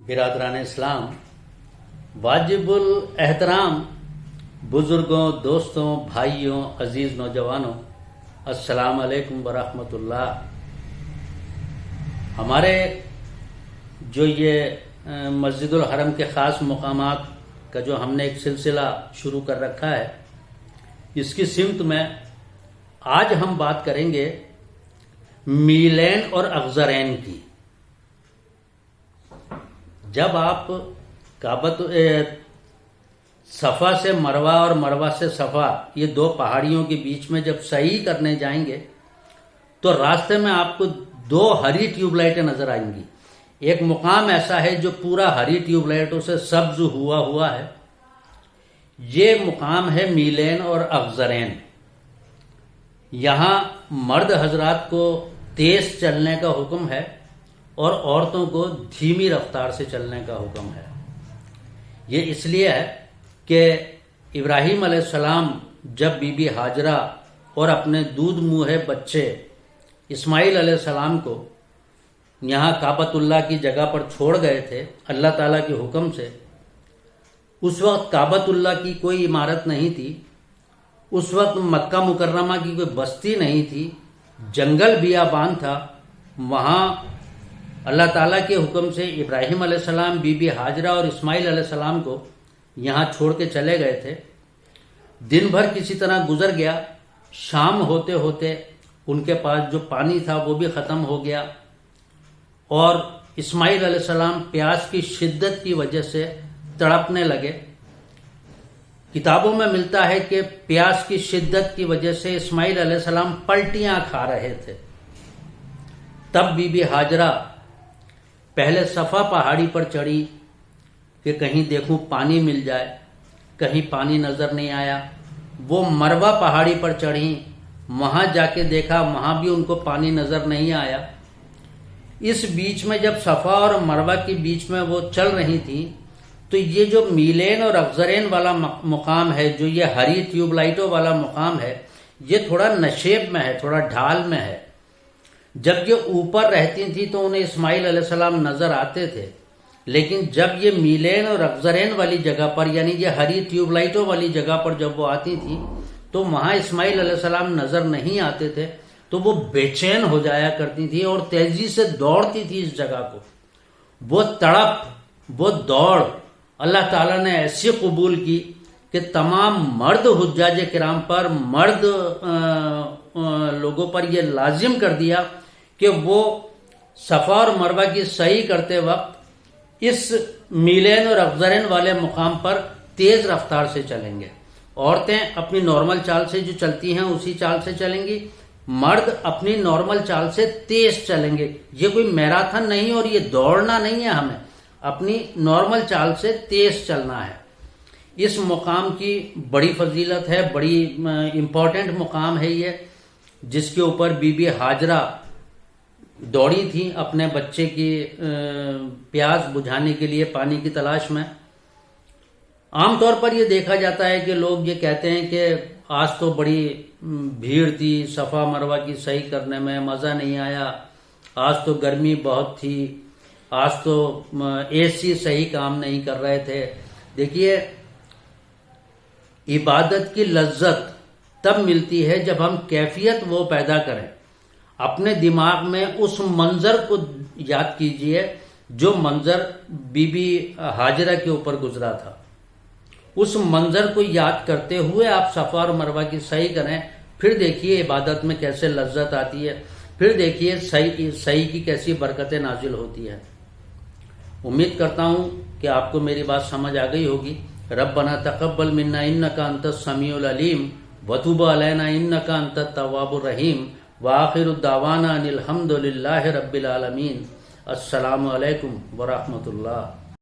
برادران اسلام، واجب الاحترام بزرگوں، دوستوں، بھائیوں، عزیز نوجوانوں، السلام علیکم ورحمۃ اللہ۔ ہمارے جو یہ مسجد الحرم کے خاص مقامات کا جو ہم نے ایک سلسلہ شروع کر رکھا ہے، اس کی سمت میں آج ہم بات کریں گے میلین اور اخضرین کی۔ جب آپ صفا سے مروہ اور مروہ سے صفا، یہ دو پہاڑیوں کے بیچ میں جب سعی کرنے جائیں گے تو راستے میں آپ کو دو ہری ٹیوب لائٹیں نظر آئیں گی۔ ایک مقام ایسا ہے جو پورا ہری ٹیوب لائٹوں سے سبز ہوا ہے، یہ مقام ہے میلین اور اخضرین۔ یہاں مرد حضرات کو تیز چلنے کا حکم ہے اور عورتوں کو دھیمی رفتار سے چلنے کا حکم ہے۔ یہ اس لیے ہے کہ ابراہیم علیہ السلام جب بی بی ہاجرہ اور اپنے دودھ منہ بچے اسماعیل علیہ السلام کو یہاں کعبۃ اللہ کی جگہ پر چھوڑ گئے تھے اللہ تعالیٰ کے حکم سے، اس وقت کعبۃ اللہ کی کوئی عمارت نہیں تھی، اس وقت مکہ مکرمہ کی کوئی بستی نہیں تھی، جنگل بیابان تھا۔ وہاں اللہ تعالیٰ کے حکم سے ابراہیم علیہ السلام بی بی ہاجرہ اور اسماعیل علیہ السلام کو یہاں چھوڑ کے چلے گئے تھے۔ دن بھر کسی طرح گزر گیا، شام ہوتے ہوتے ان کے پاس جو پانی تھا وہ بھی ختم ہو گیا، اور اسماعیل علیہ السلام پیاس کی شدت کی وجہ سے تڑپنے لگے۔ کتابوں میں ملتا ہے کہ پیاس کی شدت کی وجہ سے اسماعیل علیہ السلام پلٹیاں کھا رہے تھے۔ تب بی بی ہاجرہ پہلے صفا پہاڑی پر چڑھی کہ کہیں دیکھوں پانی مل جائے، کہیں پانی نظر نہیں آیا۔ وہ مروہ پہاڑی پر چڑھی، وہاں جا کے دیکھا، وہاں بھی ان کو پانی نظر نہیں آیا۔ اس بیچ میں جب صفا اور مروہ کے بیچ میں وہ چل رہی تھی تو یہ جو میلین اور اخضرین والا مقام ہے، جو یہ ہری ٹیوب لائٹوں والا مقام ہے، یہ تھوڑا نشیب میں ہے، تھوڑا ڈھال میں ہے۔ جب یہ اوپر رہتی تھی تو انہیں اسماعیل علیہ السلام نظر آتے تھے، لیکن جب یہ میلین اور اخضرین والی جگہ پر، یعنی یہ ہری ٹیوب لائٹوں والی جگہ پر جب وہ آتی تھی تو وہاں اسماعیل علیہ السلام نظر نہیں آتے تھے، تو وہ بے چین ہو جایا کرتی تھی اور تیزی سے دوڑتی تھی اس جگہ کو۔ وہ تڑپ، وہ دوڑ اللہ تعالیٰ نے ایسی قبول کی کہ تمام مرد حجاج کرام پر، مرد لوگوں پر یہ لازم کر دیا کہ وہ صفا اور مروہ کی سعی کرتے وقت اس میلین اور اخضرین والے مقام پر تیز رفتار سے چلیں گے۔ عورتیں اپنی نارمل چال سے جو چلتی ہیں اسی چال سے چلیں گی، مرد اپنی نارمل چال سے تیز چلیں گے۔ یہ کوئی میراتھن نہیں اور یہ دوڑنا نہیں ہے، ہمیں اپنی نارمل چال سے تیز چلنا ہے۔ اس مقام کی بڑی فضیلت ہے، بڑی امپورٹنٹ مقام ہے یہ، جس کے اوپر بی بی ہاجرہ دوڑی تھی اپنے بچے کی پیاس بجھانے کے لیے پانی کی تلاش میں۔ عام طور پر یہ دیکھا جاتا ہے کہ لوگ یہ کہتے ہیں کہ آج تو بڑی بھیڑ تھی، صفا مروہ کی سعی کرنے میں مزہ نہیں آیا، آج تو گرمی بہت تھی، آج تو اے سی صحیح کام نہیں کر رہے تھے۔ دیکھیے، عبادت کی لذت تب ملتی ہے جب ہم کیفیت وہ پیدا کریں۔ اپنے دماغ میں اس منظر کو یاد کیجئے جو منظر بی بی ہاجرہ کے اوپر گزرا تھا۔ اس منظر کو یاد کرتے ہوئے آپ صفا اور مروہ کی سعی کریں، پھر دیکھیے عبادت میں کیسے لذت آتی ہے، پھر دیکھیے سعی کی کیسی برکتیں نازل ہوتی ہے۔ امید کرتا ہوں کہ آپ کو میری بات سمجھ آ گئی ہوگی۔ ربنا تقبل منا انک انت السمیع العلیم وتب علینا انک انت التواب الرحیم وآخر دعوانا ان الحمد للہ رب العالمین۔ السلام علیکم ورحمۃ اللہ۔